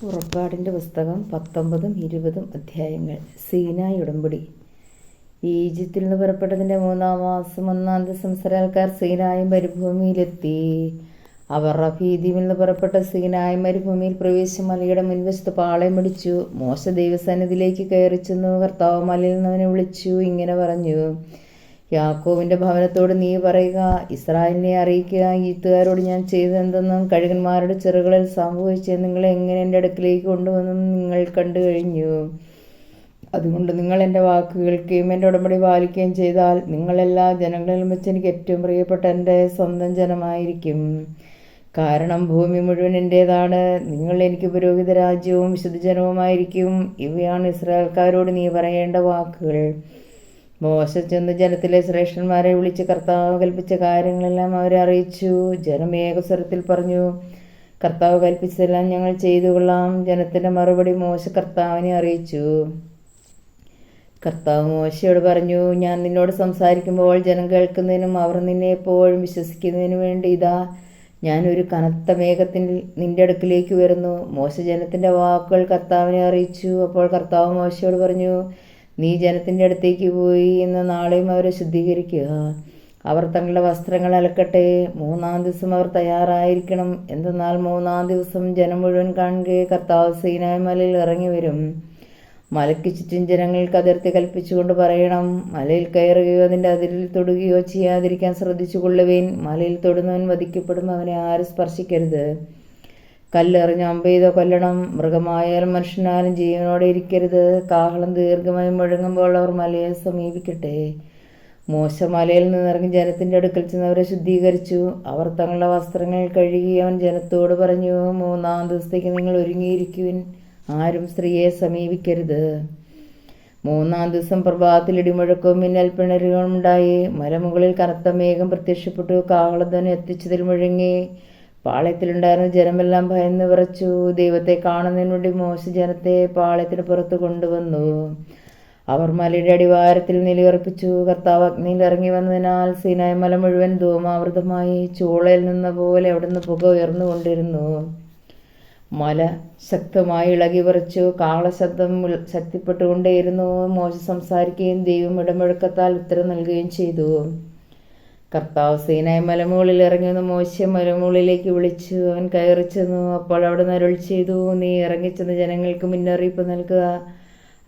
പുറപ്പാടിൻ്റെ പുസ്തകം 19-20 അധ്യായങ്ങൾ. സീനായി ഉടമ്പടി. ഈജിപ്തിൽ നിന്ന് പുറപ്പെട്ടതിൻ്റെ 3-ാം മാസം 1-ാം ദിവസം ഇസ്രായേൽക്കാർ സീനായി മരുഭൂമിയിലെത്തി. അവർ റഫീദീമിൽ നിന്ന് പുറപ്പെട്ട സീനായി മരുഭൂമിയിൽ പ്രവേശിച്ച് മലയുടെ മുൻവശത്ത് പാളയമടിച്ചു. മോശ ദൈവസന്നിധിയിലേക്ക് കയറി ചെന്നു. കർത്താവ് മലയിൽ നിന്ന് അവനെ വിളിച്ചു ഇങ്ങനെ പറഞ്ഞു: യാക്കോബിൻ്റെ ഭവനത്തോട് നീ പറയുക, ഇസ്രായേലിനെ അറിയിക്കുക, ഈജിപ്തുകാരോട് ഞാൻ ചെയ്തതെന്തെന്നും കഴുകന്മാരുടെ ചെറുകളിൽ സംഭവിച്ച് നിങ്ങളെ എങ്ങനെ എൻ്റെ അടുക്കിലേക്ക് കൊണ്ടുവന്നും നിങ്ങൾ കണ്ടു കഴിഞ്ഞു. അതുകൊണ്ട് നിങ്ങൾ എൻ്റെ വാക്ക് കേൾക്കുകയും എൻ്റെ ഉടമ്പടി പാലിക്കുകയും ചെയ്താൽ നിങ്ങളെല്ലാ ജനങ്ങളിലും വെച്ച് എനിക്ക് ഏറ്റവും പ്രിയപ്പെട്ട എൻ്റെ സ്വന്തം ജനമായിരിക്കും. കാരണം ഭൂമി മുഴുവൻ എൻ്റേതാണ്. നിങ്ങൾ എനിക്ക് പുരോഹിത രാജ്യവും വിശുദ്ധ ജനവുമായിരിക്കും. ഇവയാണ് ഇസ്രായേൽക്കാരോട് നീ പറയേണ്ട വാക്കുകൾ. മോശ ചെന്ന് ജനത്തിലെ ശ്രേഷ്ഠന്മാരെ വിളിച്ച് കർത്താവ് കൽപ്പിച്ച കാര്യങ്ങളെല്ലാം അവരെ അറിയിച്ചു. ജനം ഏകസ്വരത്തിൽ പറഞ്ഞു: കർത്താവ് കൽപ്പിച്ചതെല്ലാം ഞങ്ങൾ ചെയ്തു കൊള്ളാം. ജനത്തിൻ്റെ മറുപടി മോശ കർത്താവിനെ അറിയിച്ചു. കർത്താവ് മോശയോട് പറഞ്ഞു: ഞാൻ നിന്നോട് സംസാരിക്കുമ്പോൾ ജനം കേൾക്കുന്നതിനും അവർ നിന്നെ എപ്പോഴും വിശ്വസിക്കുന്നതിനു വേണ്ടി ഇതാ ഞാൻ ഒരു കനത്ത മേഘത്തിൽ നിന്റെ അടുക്കിലേക്ക് വരുന്നു. മോശ ജനത്തിൻ്റെ വാക്കുകൾ കർത്താവിനെ അറിയിച്ചു. അപ്പോൾ കർത്താവ് മോശയോട് പറഞ്ഞു: നീ ജനത്തിൻ്റെ അടുത്തേക്ക് പോയി ഇന്ന് നാളെയും അവരെ ശുദ്ധീകരിക്കുക. അവർ തങ്ങളുടെ വസ്ത്രങ്ങൾ അലക്കട്ടെ. 3-ാം ദിവസം അവർ തയ്യാറായിരിക്കണം. എന്തെന്നാൽ 3-ാം ദിവസം ജനം മുഴുവൻ കാണുകെ കർത്താവ് സീനായി മലയിൽ ഇറങ്ങി വരും. മലയ്ക്ക് ചുറ്റും ജനങ്ങൾക്ക് അതിർത്തി കൽപ്പിച്ചുകൊണ്ട് പറയണം: മലയിൽ കയറുകയോ അതിൻ്റെ അതിരിൽ തൊടുകയോ ചെയ്യാതിരിക്കാൻ ശ്രദ്ധിച്ചു കൊള്ളുവേൻ. മലയിൽ തൊടുന്നവൻ വധിക്കപ്പെടും. അവനെ ആരും സ്പർശിക്കരുത്. കല്ലെറിഞ്ഞ് അമ്പെയ്തോ കൊല്ലണം. മൃഗമായാലും മനുഷ്യനായാലും ജീവനോടെ ഇരിക്കരുത്. കാഹളം ദീർഘമായി മുഴങ്ങുമ്പോൾ അവർ മലയെ സമീപിക്കട്ടെ. മോശ മലയിൽ നിന്നിറങ്ങി ജനത്തിൻ്റെ അടുക്കൽ ചെന്ന് അവരെ ശുദ്ധീകരിച്ചു. അവർ തങ്ങളുടെ വസ്ത്രങ്ങൾ കഴുകി. അവൻ ജനത്തോട് പറഞ്ഞു: 3-ാം ദിവസത്തേക്ക് നിങ്ങൾ ഒരുങ്ങിയിരിക്കുവിൻ. ആരും സ്ത്രീയെ സമീപിക്കരുത്. 3-ാം ദിവസം പ്രഭാതത്തിൽ ഇടിമുഴക്കവും മിന്നൽ പിണരുകളും ഉണ്ടായി. മലമുകളിൽ കനത്ത മേഘം പ്രത്യക്ഷപ്പെട്ടു. കാഹളധ്വനി എത്തിച്ചതിൽ മുഴങ്ങി. പാളയത്തിലുണ്ടായിരുന്ന ജനമെല്ലാം ഭയന്ന് വിറച്ചു. ദൈവത്തെ കാണുന്നതിന് വേണ്ടി മോശ ജനത്തെ പാളയത്തിന് പുറത്ത് കൊണ്ടുവന്നു. അവർ മലയുടെ അടിവാരത്തിൽ നിലയുറപ്പിച്ചു. കർത്താവ് അഗ്നിയിൽ ഇറങ്ങി വന്നതിനാൽ സീനായി മല മുഴുവൻ ധൂമാവൃതമായി. ചൂളയിൽ നിന്ന പോലെ അവിടുന്ന് പുക ഉയർന്നുകൊണ്ടിരുന്നു. മല ശക്തമായി ഇളകി വിറച്ചു. കാഹളശബ്ദം ശക്തിപ്പെട്ടുകൊണ്ടേയിരുന്നു. മോശ സംസാരിക്കുകയും ദൈവം ഇടമുഴക്കത്താൽ ഉത്തരം നൽകുകയും ചെയ്തു. കർത്താവ് സീനായി മലമുകളിൽ ഇറങ്ങി വന്ന് മോശയെ മലമുകളിലേക്ക് വിളിച്ചു. അവൻ കയറി ചെന്നു. അപ്പോൾ അവിടുന്ന് അരുളി ചെയ്തു: നീ ഇറങ്ങിച്ചെന്ന് ജനങ്ങൾക്ക് മുന്നറിയിപ്പ് നൽകുക.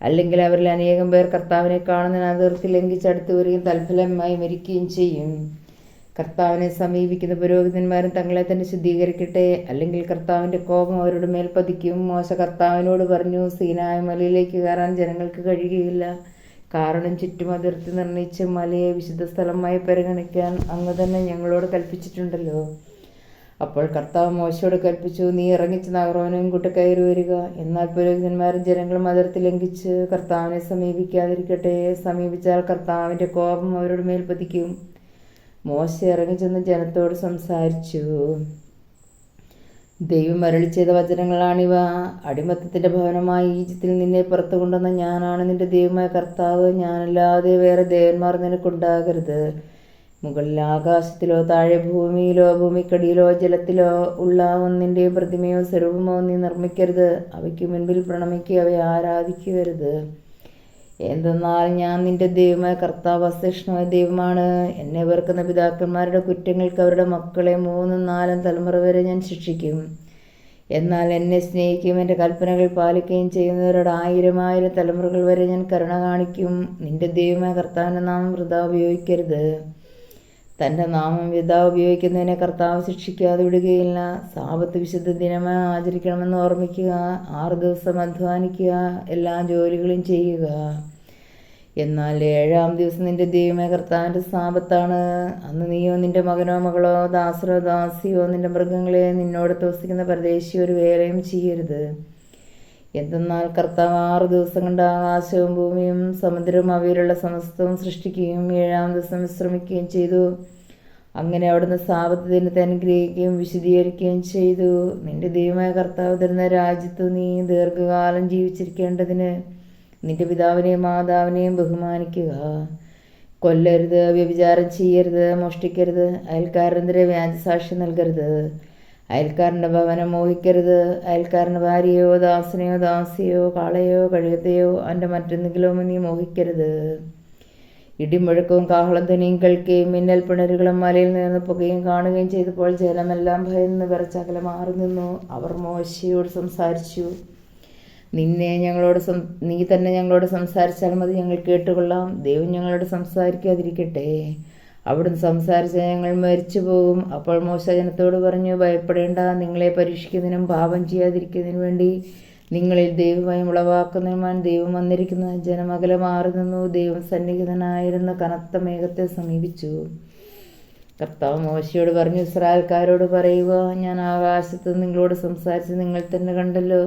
അല്ലെങ്കിൽ അവരിൽ അനേകം പേർ കർത്താവിനെ കാണുന്നതിന് അതിർത്തി ലംഘിച്ച് അടുത്ത് വരികയും തൽഫലമായി മരിക്കുകയും ചെയ്യും. കർത്താവിനെ സമീപിക്കുന്ന പുരോഹിതന്മാരും തങ്ങളെ തന്നെ ശുദ്ധീകരിക്കട്ടെ, അല്ലെങ്കിൽ കർത്താവിൻ്റെ കോപം അവരുടെ മേൽ പതിക്കും. മോശ കർത്താവിനോട് പറഞ്ഞു: സീനായി മലയിലേക്ക് കയറാൻ ജനങ്ങൾക്ക് കഴിയുകയില്ല. കാരണം ചുറ്റും അതിർത്തി നിർണയിച്ച് മലയെ വിശുദ്ധ സ്ഥലമായി പരിഗണിക്കാൻ അങ്ങ് തന്നെ ഞങ്ങളോട് കൽപ്പിച്ചിട്ടുണ്ടല്ലോ. അപ്പോൾ കർത്താവ് മോശയോട് കൽപ്പിച്ചു: നീ ഇറങ്ങിച്ചെന്ന് അഹ്റോനെയും കൂട്ടി കയറി വരിക. എന്നാൽ പുരോഹിതന്മാരും ജനങ്ങളും അതിർത്തി ലംഘിച്ച് കർത്താവിനെ സമീപിക്കാതിരിക്കട്ടെ. സമീപിച്ചാൽ കർത്താവിൻ്റെ കോപം അവരുടെ മേൽ പതിക്കും. മോശ ഇറങ്ങിച്ചെന്ന് ജനത്തോട് സംസാരിച്ചു. ദൈവം അരുളി ചെയ്ത വചനങ്ങളാണിവ: അടിമത്തത്തിൻ്റെ ഭവനമായ ഈജിപ്തിൽ നിന്നെ പുറത്തു കൊണ്ടുവന്ന ഞാനാണ് നിന്റെ ദൈവമായ കർത്താവ്. ഞാനല്ലാതെ വേറെ ദേവന്മാർ നിനക്കുണ്ടാകരുത്. മുകളിൽ ആകാശത്തിലോ താഴെ ഭൂമിയിലോ ഭൂമിക്കടിയിലോ ജലത്തിലോ ഉള്ള ഒന്നിൻ്റെയും പ്രതിമയോ സ്വരൂപമോ നീ നിർമ്മിക്കരുത്. അവയ്ക്ക് മുൻപിൽ പ്രണമിക്കുക, അവയെ ആരാധിക്കരുത്. എന്തെന്നാൽ ഞാൻ നിന്റെ ദൈവമായ കർത്താവ് അസഹിഷ്ണുവായ ദൈവമാണ്. എന്നെ വെറുക്കുന്ന പിതാക്കന്മാരുടെ കുറ്റങ്ങൾക്ക് അവരുടെ മക്കളെ 3-4 തലമുറ വരെ ഞാൻ ശിക്ഷിക്കും. എന്നാൽ എന്നെ സ്നേഹിക്കുകയും എൻ്റെ കൽപ്പനകൾ പാലിക്കുകയും ചെയ്യുന്നവരോട് 1000 തലമുറകൾ വരെ ഞാൻ കരുണ കാണിക്കും. നിന്റെ ദൈവമായ കർത്താവിൻ്റെ നാമം വൃഥാ ഉപയോഗിക്കരുത്. തൻ്റെ നാമം വൃഥാ ഉപയോഗിക്കുന്നതിനെ കർത്താവ് ശിക്ഷിക്കാതെ വിടുകയില്ല. സാബത്ത് വിശുദ്ധ ദിനമായി ആചരിക്കണമെന്ന് ഓർമ്മിക്കുക. 6 ദിവസം അധ്വാനിക്കുക, എല്ലാ ജോലികളും ചെയ്യുക. എന്നാൽ 7-ാം ദിവസം നിന്റെ ദൈവമായ കർത്താവിൻ്റെ സാബത്താണ്. അന്ന് നീയോ നിന്റെ മകനോ മകളോ ദാസരോ ദാസിയോ നിന്റെ മൃഗങ്ങളെ നിന്നോട് താമസിക്കുന്ന പരദേശിയോ ഒരു വേലയും ചെയ്യരുത്. എന്തെന്നാൽ കർത്താവ് 6 ദിവസം കൊണ്ട് ആകാശവും ഭൂമിയും സമുദ്രവും അവയിലുള്ള സമസ്തവും സൃഷ്ടിക്കുകയും 7-ാം ദിവസം വിശ്രമിക്കുകയും ചെയ്തു. അങ്ങനെ അവിടുന്ന് സാബത്ത് ദിനത്തെ അനുഗ്രഹിക്കുകയും വിശദീകരിക്കുകയും ചെയ്തു. നിന്റെ ദൈവമായ കർത്താവ് തരുന്ന രാജ്യത്ത് നീ ദീർഘകാലം ജീവിച്ചിരിക്കേണ്ടതിന് നിന്റെ പിതാവിനെയും മാതാവിനെയും ബഹുമാനിക്കുക. കൊല്ലരുത്, വ്യഭിചാരം ചെയ്യരുത്, മോഷ്ടിക്കരുത്, അയൽക്കാരനെതിരെ വ്യാജസാക്ഷ്യം നൽകരുത്, അയൽക്കാരൻ്റെ ഭവനം മോഹിക്കരുത്. അയൽക്കാരൻ്റെ ഭാര്യയോ ദാസനെയോ ദാസിയോ കാളയോ കഴുകത്തെയോ അവൻ്റെ മറ്റെന്തെങ്കിലും നീ മോഹിക്കരുത്. ഇടിമുഴക്കവും കാഹളധ്വനിയും കേൾക്കുകയും മിന്നൽ പിണരുകളും മലയിൽ നിന്ന് പുകയും കാണുകയും ചെയ്തപ്പോൾ ജനമെല്ലാം ഭയന്ന് വിറച്ചകലെ മാറി നിന്നു. അവർ മോശയോട് സംസാരിച്ചു, നീ തന്നെ ഞങ്ങളോട് സംസാരിച്ചാൽ മതി, ഞങ്ങൾ കേട്ടുകൊള്ളാം. ദൈവം ഞങ്ങളോട് സംസാരിക്കാതിരിക്കട്ടെ. അവിടുന്ന് സംസാരിച്ച ഞങ്ങൾ മരിച്ചു പോകും. അപ്പോൾ മോശ ജനത്തോട് പറഞ്ഞു, ഭയപ്പെടേണ്ട. നിങ്ങളെ പരീക്ഷിക്കുന്നതിനും പാപം ചെയ്യാതിരിക്കുന്നതിനു വേണ്ടി നിങ്ങളിൽ ദൈവഭയം ഉളവാക്കുന്നതിനുമാണ് ദൈവം വന്നിരിക്കുന്നത്. ജനം അകലെ മാറി നിന്നു. ദൈവം സന്നിഹിതനായിരുന്ന കനത്ത മേഘത്തെ സമീപിച്ചു. കർത്താവ് മോശയോട് പറഞ്ഞു, ഇസ്രായേൽക്കാരോട് പറയുക, ഞാൻ ആകാശത്ത് നിങ്ങളോട് സംസാരിച്ച് നിങ്ങൾ തന്നെ കണ്ടല്ലോ.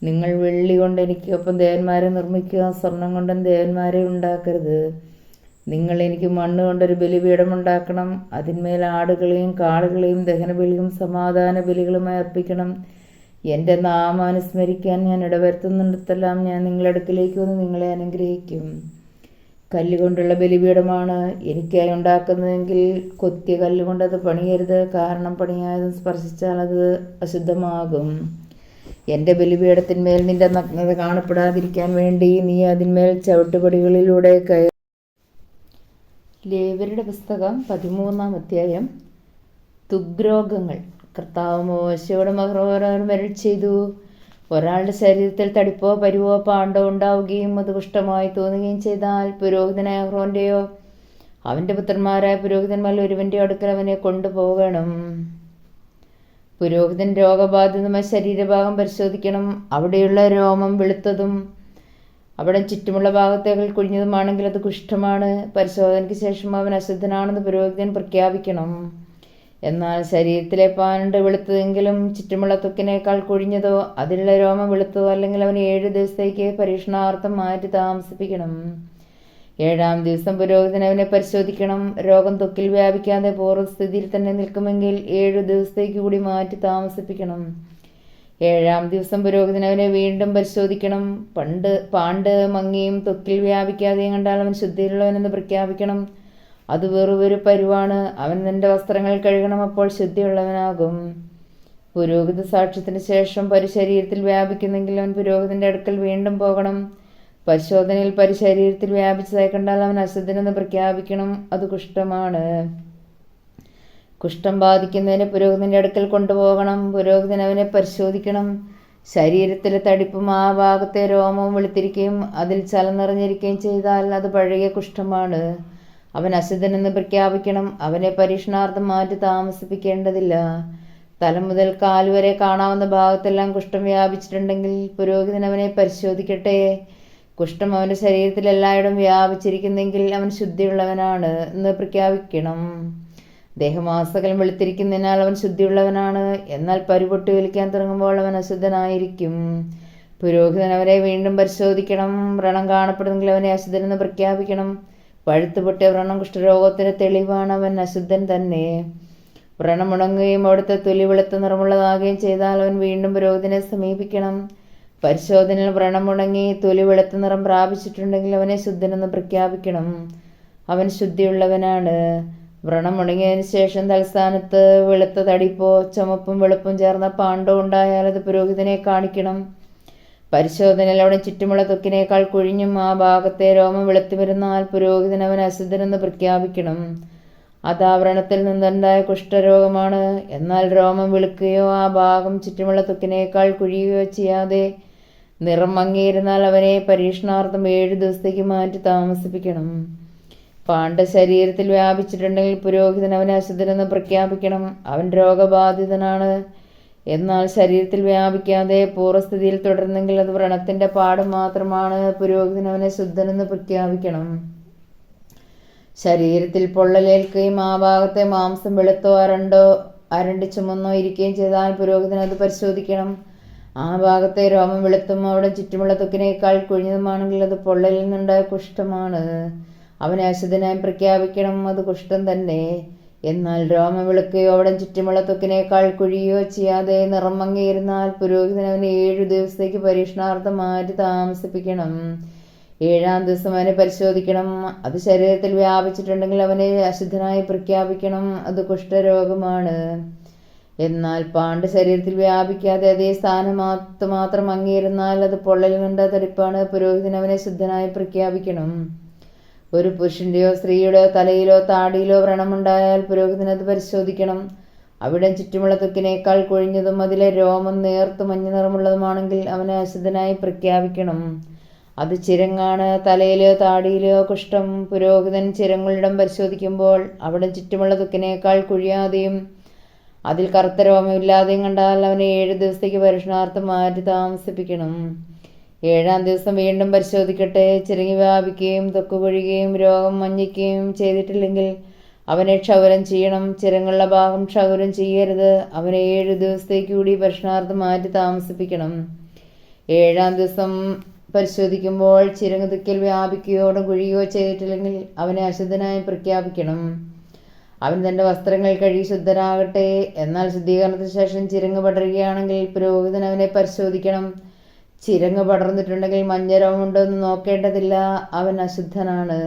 നിങ്ങൾ വെള്ളി കൊണ്ട് എനിക്കൊപ്പം ദേവന്മാരെ നിർമ്മിക്കുക, സ്വർണം കൊണ്ടും ദേവന്മാരെ ഉണ്ടാക്കരുത്. നിങ്ങൾ എനിക്ക് മണ്ണ് കൊണ്ടൊരു ബലിപീഠം ഉണ്ടാക്കണം. അതിന്മേൽ ആടുകളെയും കാളുകളെയും ദഹനബലിയും സമാധാന ബലികളുമായി അർപ്പിക്കണം. എൻ്റെ നാമം അനുസ്മരിക്കാൻ ഞാൻ ഇടവരുത്തുന്നിടത്തെല്ലാം ഞാൻ നിങ്ങളുടെ അടുക്കിലേക്ക് വന്ന് നിങ്ങളെ അനുഗ്രഹിക്കും. കല്ലുകൊണ്ടുള്ള ബലിപീഠമാണ് എനിക്കായി ഉണ്ടാക്കുന്നതെങ്കിൽ കൊത്തിയ കല്ലുകൊണ്ടത് പണിയരുത്. കാരണം പണിയായതും സ്പർശിച്ചാൽ അത് അശുദ്ധമാകും. എൻ്റെ ബലിപീഠത്തിന്മേൽ നിന്റെ നഗ്നത കാണപ്പെടാതിരിക്കാൻ വേണ്ടി നീ അതിന്മേൽ ചവിട്ടുപടികളിലൂടെ കയറി. ലേവ്യരുടെ പുസ്തകം 13-ാം അധ്യായം. തുഗ്രോഗങ്ങൾ. കർത്താവ് മോശയോടും അഹ്റോനോടും അരുളി ചെയ്തു, ഒരാളുടെ ശരീരത്തിൽ തടിപ്പോ പരുവോ പാണ്ടോ ഉണ്ടാവുകയും അത് കുഷ്ഠമായി തോന്നുകയും ചെയ്താൽ പുരോഹിതനായ അഹ്റോൻ്റെയോ അവൻ്റെ പുത്രന്മാരായ പുരോഹിതന്മാരിൽ ഒരുവൻ്റെ അടുക്കൽ അവനെ കൊണ്ടുപോകണം. പുരോഹിതൻ രോഗബാധിതമായ ശരീരഭാഗം പരിശോധിക്കണം. അവിടെയുള്ള രോമം വെളുത്തതും അവിടെ ചുറ്റുമുള്ള ഭാഗത്തേക്കാൾ കുഴിഞ്ഞതുമാണെങ്കിൽ അത് കുഷ്ഠമാണ്. പരിശോധനയ്ക്ക് ശേഷം അവൻ അശുദ്ധനാണെന്ന് പുരോഹിതൻ പ്രഖ്യാപിക്കണം. എന്നാൽ ശരീരത്തിലെ പാണ്ട് വെളുത്തതെങ്കിലും ചുറ്റുമുള്ള ത്വക്കിനേക്കാൾ കുഴിഞ്ഞതോ അതിലുള്ള രോമം വെളുത്തതോ അല്ലെങ്കിൽ അവന് 7 ദിവസത്തേക്ക് പരീക്ഷണാർത്ഥം മാറ്റി താമസിപ്പിക്കണം. 7-ാം ദിവസം പുരോഹിതൻ അവനെ പരിശോധിക്കണം. രോഗം ത്വക്കിൽ വ്യാപിക്കാതെ പൂർവ്വസ്ഥിതിയിൽ തന്നെ നിൽക്കുമെങ്കിൽ 7 ദിവസത്തേക്ക് കൂടി മാറ്റി താമസിപ്പിക്കണം. 7-ാം ദിവസം പുരോഹിതൻ അവനെ വീണ്ടും പരിശോധിക്കണം. പാണ്ട് മങ്ങിയും ത്വക്കിൽ വ്യാപിക്കാതെയും കണ്ടാൽ അവൻ ശുദ്ധിയുള്ളവനെന്ന് പ്രഖ്യാപിക്കണം. അത് വെറുമൊരു പരുവാണ്. അവൻ നിന്റെ വസ്ത്രങ്ങൾ കഴുകണം, അപ്പോൾ ശുദ്ധിയുള്ളവനാകും. പുരോഹിത സാക്ഷ്യത്തിന് ശേഷം പരിശരീരത്തിൽ വ്യാപിക്കുന്നെങ്കിൽ അവൻ പുരോഹിതന്റെ അടുക്കൽ വീണ്ടും പോകണം. പരിശോധനയിൽ പരിശരീരത്തിൽ വ്യാപിച്ചതായി കണ്ടാൽ അവൻ അശുദ്ധനെന്ന് പ്രഖ്യാപിക്കണം. അത് കുഷ്ഠമാണ്. കുഷ്ഠം ബാധിക്കുന്നതിന് പുരോഹിതന്റെ അടുക്കൽ കൊണ്ടുപോകണം. പുരോഹിതൻ അവനെ പരിശോധിക്കണം. ശരീരത്തിലെ തടിപ്പും ആ ഭാഗത്തെ രോമവും വെളുത്തിരിക്കുകയും അതിൽ ചലം നിറഞ്ഞിരിക്കുകയും ചെയ്താൽ അത് പഴകിയ കുഷ്ഠമാണ്. അവൻ അശുദ്ധനെന്ന് പ്രഖ്യാപിക്കണം. അവനെ പരീക്ഷണാർത്ഥം മാറ്റി താമസിപ്പിക്കേണ്ടതില്ല. തല മുതൽ കാലുവരെ കാണാവുന്ന ഭാഗത്തെല്ലാം കുഷ്ഠം വ്യാപിച്ചിട്ടുണ്ടെങ്കിൽ പുരോഹിതൻ അവനെ പരിശോധിക്കട്ടെ. കുഷ്ഠം അവൻ്റെ ശരീരത്തിൽ എല്ലായിടും വ്യാപിച്ചിരിക്കുന്നെങ്കിൽ അവൻ ശുദ്ധിയുള്ളവനാണ് എന്ന് പ്രഖ്യാപിക്കണം. ദേഹമാസകലം വെളുത്തിരിക്കുന്നതിനാൽ അവൻ ശുദ്ധിയുള്ളവനാണ്. എന്നാൽ പരുപൊട്ടി വലിക്കാൻ തുടങ്ങുമ്പോൾ അവൻ അശുദ്ധനായിരിക്കും. പുരോഹിതൻ അവനെ വീണ്ടും പരിശോധിക്കണം. വ്രണം കാണപ്പെടുന്നെങ്കിൽ അവനെ അശുദ്ധനെന്ന് പ്രഖ്യാപിക്കണം. പഴുത്തുപൊട്ടിയ വ്രണം കുഷ്ഠരോഗത്തിന് തെളിവാണ്. അവൻ അശുദ്ധൻ തന്നെ. വ്രണം ഉണങ്ങുകയും അവിടുത്തെ തൊലി വെളുത്ത നിറമുള്ളതാകുകയും ചെയ്താൽ അവൻ വീണ്ടും പുരോഹിതനെ സമീപിക്കണം. പരിശോധനയിൽ വ്രണം ഉണങ്ങി തൊലി വെളുത്ത നിറം പ്രാപിച്ചിട്ടുണ്ടെങ്കിൽ അവനെ ശുദ്ധനെന്ന് പ്രഖ്യാപിക്കണം. അവൻ ശുദ്ധിയുള്ളവനാണ്. വ്രണം ഉണങ്ങിയതിന് ശേഷം തൽസ്ഥാനത്ത് വെളുത്ത തടിപ്പോ ചുമപ്പും വെളുപ്പും ചേർന്ന പാണ്ടോ ഉണ്ടായാൽ അത് പുരോഹിതനെ കാണിക്കണം. പരിശോധനയിൽ അവിടെ ചുറ്റുമുള്ള ത്വക്കിനേക്കാൾ കുഴിഞ്ഞും ആ ഭാഗത്തെ രോമം വെളുത്തു വരുന്നാൽ പുരോഹിതൻ അവൻ അശുദ്ധനെന്ന് പ്രഖ്യാപിക്കണം. അത് ആ വ്രണത്തിൽ നിന്നുണ്ടായ കുഷ്ഠരോഗമാണ്. എന്നാൽ രോമം വെളുക്കുകയോ ആ ഭാഗം ചുറ്റുമുള്ള ത്വക്കിനേക്കാൾ കുഴിയുകയോ ചെയ്യാതെ നിറം മങ്ങിയിരുന്നാൽ അവനെ പരീക്ഷണാർത്ഥം 7 ദിവസത്തേക്ക് മാറ്റി താമസിപ്പിക്കണം. പാണ്ട ശരീരത്തിൽ വ്യാപിച്ചിട്ടുണ്ടെങ്കിൽ പുരോഹിതൻ അവനെ അശുദ്ധനെന്ന് പ്രഖ്യാപിക്കണം. അവൻ രോഗബാധിതനാണ്. എന്നാൽ ശരീരത്തിൽ വ്യാപിക്കാതെ പൂർവ്വസ്ഥിതിയിൽ തുടരുന്നെങ്കിൽ അത് വ്രണത്തിന്റെ പാട് മാത്രമാണ്. പുരോഹിതൻ അവനെ ശുദ്ധനെന്ന് പ്രഖ്യാപിക്കണം. ശരീരത്തിൽ പൊള്ളലേൽക്കുകയും ആ ഭാഗത്തെ മാംസം വെളുത്തോ അരണ്ടി ചുമന്നോ ഇരിക്കുകയും ചെയ്താൽ പുരോഹിതൻ അത് പരിശോധിക്കണം. ആ ഭാഗത്തെ രോമം വെളുത്തും അവിടെ ചുറ്റുമുള്ള ത്വക്കിനേക്കാൾ കുഴിഞ്ഞതുമാണെങ്കിൽ അത് പൊള്ളലിൽ നിന്നുണ്ടായ കുഷ്ഠമാണ്. അവനെ അശുദ്ധനായി പ്രഖ്യാപിക്കണം. അത് കുഷ്ഠം തന്നെ. എന്നാൽ രോമം വെളുക്കുകയോ അവിടെ ചുറ്റുമുള്ള ത്വക്കിനേക്കാൾ കുഴിയോ ചെയ്യാതെ നിറം മങ്ങിയിരുന്നാൽ പുരോഹിതൻ അവനെ 7 ദിവസത്തേക്ക് പരീക്ഷണാർത്ഥം മാറ്റി താമസിപ്പിക്കണം. 7-ാം ദിവസം അവനെ പരിശോധിക്കണം. അത് ശരീരത്തിൽ വ്യാപിച്ചിട്ടുണ്ടെങ്കിൽ അവനെ അശുദ്ധനായി പ്രഖ്യാപിക്കണം. അത് കുഷ്ഠരോഗമാണ്. എന്നാൽ പാണ്ട് ശരീരത്തിൽ വ്യാപിക്കാതെ അതേ സ്ഥാനത്ത് മാത്രം അങ്ങിയിരുന്നാൽ അത് പൊള്ളൽ കണ്ട തടിപ്പാണ്. പുരോഹിതൻ അവനെ ശുദ്ധനായി പ്രഖ്യാപിക്കണം. ഒരു പുരുഷന്റെയോ സ്ത്രീയുടെയോ തലയിലോ താടിയിലോ വ്രണമുണ്ടായാൽ പുരോഹിതൻ അത് പരിശോധിക്കണം. അവിടെ ചുറ്റുമുള്ള ത്വക്കിനേക്കാൾ കൊഴിഞ്ഞതും അതിലെ രോമം നേർത്തു മഞ്ഞ നിറമുള്ളതുമാണെങ്കിൽ അവനെ അശുദ്ധനായി പ്രഖ്യാപിക്കണം. അത് ചിരങ്ങാണ്. തലയിലോ താടിയിലോ കുഷ്ഠം. പുരോഹിതൻ ചിരങ്ങളിടം പരിശോധിക്കുമ്പോൾ അവിടെ ചുറ്റുമുള്ള ത്വക്കിനേക്കാൾ കുഴിയാതെയും അതിൽ കറുത്ത രോമമില്ലാതെയും കണ്ടാൽ അവനെ 7 ദിവസത്തേക്ക് പരീക്ഷണാർത്ഥം മാറ്റി താമസിപ്പിക്കണം. 7-ാം ദിവസം വീണ്ടും പരിശോധിക്കട്ടെ. ചിരങ്ങി വ്യാപിക്കുകയും ത്വക്ക് കൊഴിയുകയും രോഗം മഞ്ഞിക്കുകയും ചെയ്തിട്ടില്ലെങ്കിൽ അവനെ ക്ഷൗരം ചെയ്യണം. ചിരങ്ങുള്ള ഭാഗം ക്ഷൗരം ചെയ്യരുത്. അവനെ 7 ദിവസത്തേക്ക് കൂടി പരീക്ഷണാർത്ഥം മാറ്റി താമസിപ്പിക്കണം. 7-ാം ദിവസം പരിശോധിക്കുമ്പോൾ ചിരങ്ങ് ത്വക്കിൽ വ്യാപിക്കുകയോ കുഴിയുകയോ ചെയ്തിട്ടില്ലെങ്കിൽ അവനെ അശുദ്ധനായി പ്രഖ്യാപിക്കണം. അവൻ തൻ്റെ വസ്ത്രങ്ങൾ കഴുകി ശുദ്ധനാകട്ടെ. എന്നാൽ ശുദ്ധീകരണത്തിന് ശേഷം ചിരങ്ങ് പടരുകയാണെങ്കിൽ പുരോഹിതൻ അവനെ പരിശോധിക്കണം. ചിരങ്ങ് പടർന്നിട്ടുണ്ടെങ്കിൽ മഞ്ഞരോഗമുണ്ടോ എന്ന് നോക്കേണ്ടതില്ല. അവൻ അശുദ്ധനാണ്.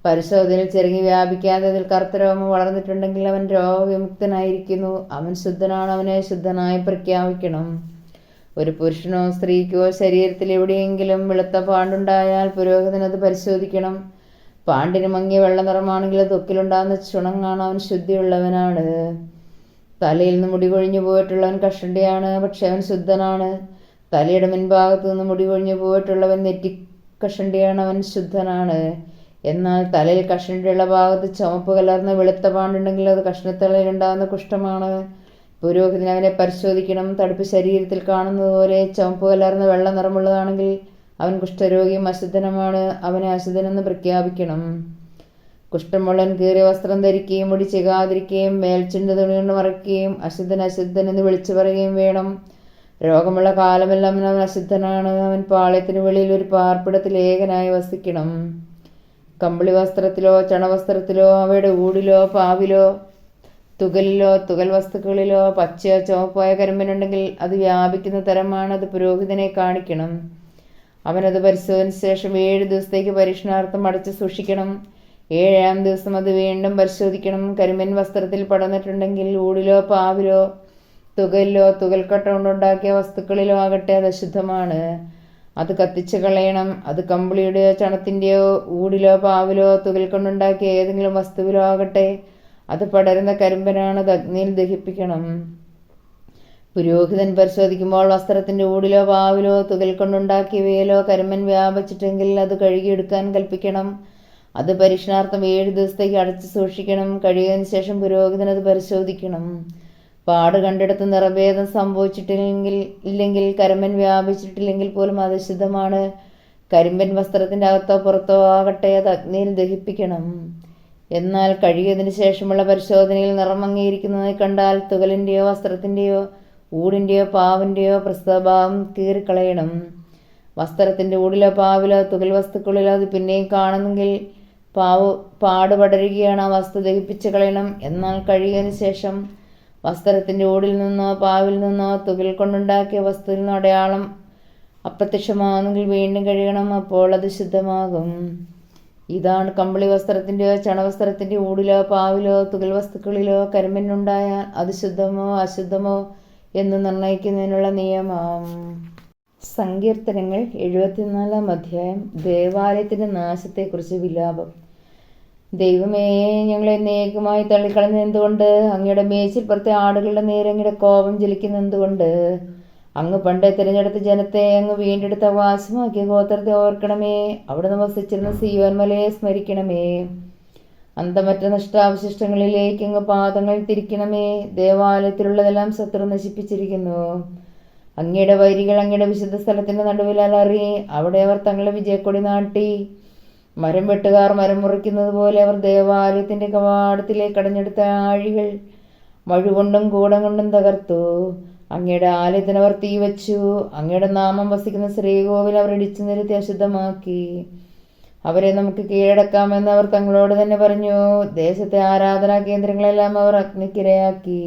പരിശോധനയിൽ ചിരങ്ങി വ്യാപിക്കാതെ അതിൽ കറുത്ത രോമം വളർന്നിട്ടുണ്ടെങ്കിൽ അവൻ രോഗവിമുക്തനായിരിക്കുന്നു. അവൻ ശുദ്ധനാണ്. അവനെ ശുദ്ധനായി പ്രഖ്യാപിക്കണം. ഒരു പുരുഷനോ സ്ത്രീക്കോ ശരീരത്തിൽ എവിടെയെങ്കിലും വെളുത്ത പാണ്ടുണ്ടായാൽ പുരോഹിതൻ അത് പരിശോധിക്കണം. പാണ്ടിന് മങ്ങിയ വെള്ള നിറമാണെങ്കിൽ ത്വക്കിലുണ്ടാകുന്ന ചുണങ്ങാണ്. അവൻ ശുദ്ധിയുള്ളവനാണ്. തലയിൽ നിന്ന് മുടി കൊഴിഞ്ഞു പോയിട്ടുള്ളവൻ കഷണ്ടിയാണ്, പക്ഷെ അവൻ ശുദ്ധനാണ്. തലയുടെ മുൻഭാഗത്തു നിന്ന് മുടി കൊഴിഞ്ഞു പോയിട്ടുള്ളവൻ നെറ്റിക്കഷണ്ടിയാണ്, അവൻ ശുദ്ധനാണ്. എന്നാൽ തലയിൽ കഷണ്ടിയുള്ള ഭാഗത്ത് ചുവപ്പ് കലർന്ന വെളുത്ത പാണ്ടുണ്ടെങ്കിൽ അത് കഷ്ണത്തലയിലുണ്ടാകുന്ന കുഷ്ഠമാണ്. പുരോഹിതൻ അവനെ പരിശോധിക്കണം. തടുപ്പ് ശരീരത്തിൽ കാണുന്നത് പോലെ ചുവപ്പ് കലർന്ന വെള്ള നിറമുള്ളതാണെങ്കിൽ അവൻ കുഷ്ഠരോഗിയും അശുദ്ധനുമാണ്. അവനെ അശുദ്ധനെന്ന് പ്രഖ്യാപിക്കണം. കുഷ്ഠമുള്ളൻ കീറിയ വസ്ത്രം ധരിക്കുകയും മുടി ചികാതിരിക്കുകയും മേൽച്ചുണ്ട് തുണി കൊണ്ട് മറയ്ക്കുകയും അശുദ്ധൻ എന്ന് വിളിച്ചു പറയുകയും വേണം. രോഗമുള്ള കാലമെല്ലാം അവൻ അശുദ്ധനാണ്. അവൻ പാളയത്തിന് വെളിയിൽ ഒരു പാർപ്പിടത്തിൽ ഏകനായി വസിക്കണം. കമ്പിളി വസ്ത്രത്തിലോ ചണവസ്ത്രത്തിലോ അവയുടെ ഊടിലോ പാവിലോ തുകലിലോ തുകൽ വസ്തുക്കളിലോ പച്ചയോ ചുവപ്പായ കരിമ്പനുണ്ടെങ്കിൽ അത് വ്യാപിക്കുന്ന തരമാണ്. അത് പുരോഹിതനെ കാണിക്കണം. അവനത് പരിശോധനയ്ക്ക് ശേഷം 7 ദിവസത്തേക്ക് പരീക്ഷണാർത്ഥം അടച്ചു സൂക്ഷിക്കണം. 7-ാം ദിവസം അത് വീണ്ടും പരിശോധിക്കണം. കരിമ്പൻ വസ്ത്രത്തിൽ പടർന്നിട്ടുണ്ടെങ്കിൽ ഊടിലോ പാവിലോ തുകലിലോ തുകൽക്കട്ട കൊണ്ടുണ്ടാക്കിയ വസ്തുക്കളിലോ ആകട്ടെ അത് അശുദ്ധമാണ്. അത് കത്തിച്ചു കളയണം. അത് കമ്പിളിയുടെയോ ചണത്തിൻ്റെയോ ഊടിലോ പാവിലോ തുകൽ കൊണ്ടുണ്ടാക്കിയ ഏതെങ്കിലും വസ്തുവിലോ ആകട്ടെ അത് പടരുന്ന കരിമ്പനാണ്. അത് അഗ്നിയിൽ ദഹിപ്പിക്കണം. പുരോഹിതൻ പരിശോധിക്കുമ്പോൾ വസ്ത്രത്തിന്റെ ഊടിലോ പാവിലോ തുകൽ കൊണ്ടുണ്ടാക്കിയവയിലോ കരിമ്പൻ വ്യാപിച്ചിട്ടെങ്കിൽ അത് കഴുകിയെടുക്കാൻ കൽപ്പിക്കണം. അത് പരീക്ഷണാർത്ഥം 7 ദിവസത്തേക്ക് അടച്ചു സൂക്ഷിക്കണം. കഴിയുന്നതിന് ശേഷം പുരോഹിതൻ അത് പരിശോധിക്കണം. പാട് കണ്ടിടത്ത് നിറഭേദം സംഭവിച്ചിട്ടില്ലെങ്കിൽ കരിമ്പൻ വ്യാപിച്ചിട്ടില്ലെങ്കിൽ പോലും അത് അശുദ്ധമാണ്. കരിമ്പൻ വസ്ത്രത്തിന്റെ അകത്തോ പുറത്തോ ആകട്ടെ അത് അഗ്നിയിൽ ദഹിപ്പിക്കണം. എന്നാൽ കഴുകിയതിനു ശേഷമുള്ള പരിശോധനയിൽ നിറം മങ്ങിയിരിക്കുന്നതായി കണ്ടാൽ തുകലിന്റെയോ വസ്ത്രത്തിന്റെയോ ഊടിന്റെയോ പാവിന്റെയോ പ്രസ്തഭാവം കീറിക്കളയണം. വസ്ത്രത്തിന്റെ ഊടിലോ പാവിലോ തുകൽ വസ്തുക്കളിലോ അത് പിന്നെയും കാണുന്നെങ്കിൽ പാട് പടരുകയാണ്. ആ വസ്തു ദഹിപ്പിച്ച് കളയണം. എന്നാൽ കഴുകിയതിനു ശേഷം വസ്ത്രത്തിന്റെ ഊടിൽ നിന്നോ പാവിൽ നിന്നോ തുകൽ കൊണ്ടുണ്ടാക്കിയ വസ്തുവിൽ നിന്നോ അടയാളം അപ്രത്യക്ഷമാകുന്നെങ്കിൽ വീണ്ടും കഴുകണം. അപ്പോൾ അത് ശുദ്ധമാകും. ഇതാണ് കമ്പിളി വസ്ത്രത്തിൻ്റെയോ ചണവസ്ത്രത്തിൻ്റെ ഊടിലോ പാവിലോ തുകൽ വസ്തുക്കളിലോ കരിമ്പനുണ്ടായാൽ അത് ശുദ്ധമോ അശുദ്ധമോ എന്ന് നിർണയിക്കുന്നതിനുള്ള നിയമം. സങ്കീർത്തനങ്ങൾ 74-ാം അധ്യായം. ദേവാലയത്തിൻ്റെ നാശത്തെക്കുറിച്ച് വിലാപം. ദൈവമേ, ഞങ്ങളെ എന്നേക്കുമായി തള്ളിക്കളഞ്ഞത് എന്തുകൊണ്ട്? അങ്ങയുടെ മേച്ചിൽപ്പുറത്തെ ആടുകളുടെ നേരെ അങ്ങയുടെ കോപം ജ്വലിക്കുന്നത് എന്തുകൊണ്ട്? അങ്ങ് പണ്ടേ തിരഞ്ഞെടുത്ത ജനത്തെ, അങ്ങ് വീണ്ടെടുത്ത അവകാശമാക്കിയ ഗോത്രത്തെ ഓർക്കണമേ. അവിടെ വസിച്ചിരുന്ന സീയോൻ മലയെ സ്മരിക്കണമേ. അന്തമറ്റ നഷ്ടാവശിഷ്ടങ്ങളിലേക്ക് അങ്ങ് പാദങ്ങൾ തിരിക്കണമേ. ദേവാലയത്തിലുള്ളതെല്ലാം ശത്രു നശിപ്പിച്ചിരിക്കുന്നു. അങ്ങയുടെ വൈരികൾ അങ്ങയുടെ വിശുദ്ധ സ്ഥലത്തിന്റെ നടുവിൽ അലറി. അവിടെ അവർ തങ്ങളുടെ വിജയക്കൊടി നാട്ടി. മരം വെട്ടുകാർ മരം മുറിക്കുന്നത് പോലെ അവർ ദേവാലയത്തിന്റെ കവാടത്തിലേക്ക് കടഞ്ഞെടുത്ത ആഴികൾ മഴുകൊണ്ടും കൂടം കൊണ്ടും തകർത്തു. അങ്ങയുടെ ആലയത്തിന് അവർ തീവച്ചു. അങ്ങയുടെ നാമം വസിക്കുന്ന ശ്രീകോവിൽ അവർ ഇടിച്ചു നിരത്തി അശുദ്ധമാക്കി. അവരെ നമുക്ക് കീഴടക്കാമെന്ന് അവർ തങ്ങളോട് തന്നെ പറഞ്ഞു. ദേശത്തെ ആരാധനാ കേന്ദ്രങ്ങളെല്ലാം അവർ അഗ്നിക്കിരയാക്കി.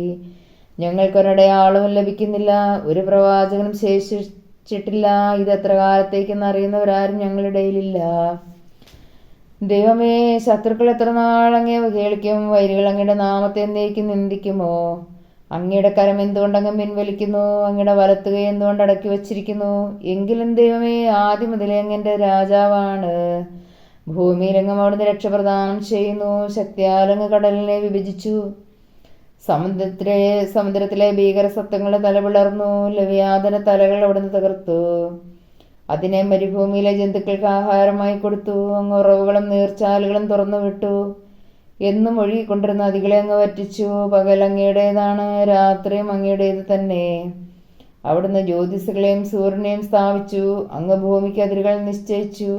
ഞങ്ങൾക്കൊരടയാളവും ലഭിക്കുന്നില്ല, ഒരു പ്രവാചകനും ശേഷിച്ചിട്ടില്ല. ഇത് എത്ര കാലത്തേക്കെന്ന് അറിയുന്നവരാരും ഞങ്ങളുടെ ഇടയിലില്ല. ദൈവമേ, ശത്രുക്കൾ എത്ര നാൾ അങ്ങേ കേളിക്കും? വൈരികൾ അങ്ങയുടെ നാമത്തെ എന്നേക്കും നിന്ദിക്കുമോ? അങ്ങയുടെ കരം എന്തുകൊണ്ട് അങ്ങ് പിൻവലിക്കുന്നു? അങ്ങയുടെ വലത്തുകൈ എന്തുകൊണ്ട് അടക്കി വച്ചിരിക്കുന്നു? എങ്കിലും ദൈവമേ, ആദ്യം മുതലേ അങ്ങന്റെ രാജാവാണ്. ഭൂമിയിലെങ്ങും അവിടുന്ന് രക്ഷപ്രദാനം ചെയ്യുന്നു. ശക്തിയാലങ്ങ് കടലിനെ വിഭജിച്ചു. സമുദ്രത്തിലെ ഭീകര സത്വങ്ങളുടെ തല പിളർന്നു. ലവ്യാതന തലകൾ അവിടുന്ന് തകർത്തു. അതിനെ മരുഭൂമിയിലെ ജന്തുക്കൾക്ക് ആഹാരമായി കൊടുത്തു. അങ്ങ് ഉറവുകളും നീർച്ചാലുകളും തുറന്നു വിട്ടു. എന്നും ഒഴുകിക്കൊണ്ടിരുന്ന നദികളെ അങ്ങ് വറ്റിച്ചു. പകൽ അങ്ങയുടേതാണ്, രാത്രിയും അങ്ങയുടേത് തന്നെ. അവിടുന്ന് ജ്യോതിസുകളെയും സൂര്യനെയും സ്ഥാപിച്ചു. അങ്ങ് ഭൂമിക്ക് അതിരുകൾ നിശ്ചയിച്ചു.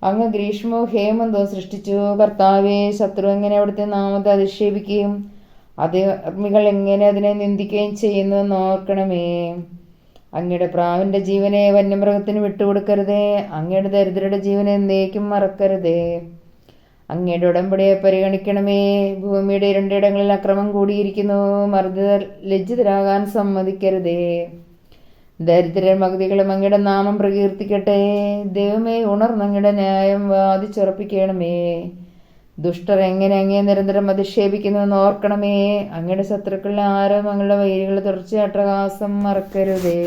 അങ്ങ് ഗ്രീഷ്മവും ഹേമന്തവും സൃഷ്ടിച്ചു. കർത്താവേ, ശത്രു എങ്ങനെ അവിടുത്തെ നാമത്തെ അധിക്ഷേപിക്കുകയും അധർമ്മികൾ എങ്ങനെ അതിനെ നിന്ദിക്കുകയും ചെയ്യുന്നുവെന്ന് ഓർക്കണമേ. അങ്ങയുടെ പ്രാവിന്റെ ജീവനെ വന്യമൃഗത്തിന് വിട്ടുകൊടുക്കരുതേ. അങ്ങയുടെ ദരിദ്രരുടെ ജീവനെ എന്നേക്കും മറക്കരുതേ. അങ്ങയുടെ ഉടമ്പടിയെ പരിഗണിക്കണമേ. ഭൂമിയുടെ രണ്ടിടങ്ങളിൽ അക്രമം കൂടിയിരിക്കുന്നു. മർദ്ദിതർ ലജ്ജിതരാകാൻ സമ്മതിക്കരുതേ. ദരിദ്രർ മഗ്ദികളും അങ്ങയുടെ നാമം പ്രകീർത്തിക്കട്ടെ. ദൈവമേ, ഉണർന്ന് അങ്ങയുടെ ന്യായം വാദിച്ചുറപ്പിക്കണമേ. ദുഷ്ടർ എങ്ങനെ അങ്ങേ നിരന്തരം അധിക്ഷേപിക്കുന്നുവെന്ന് ഓർക്കണമേ. അങ്ങയുടെ ശത്രുക്കളിലെ ആരും അങ്ങയുടെ വൈരികളുടെ തുടർച്ചയായ അട്ടഹാസം മറക്കരുതേ.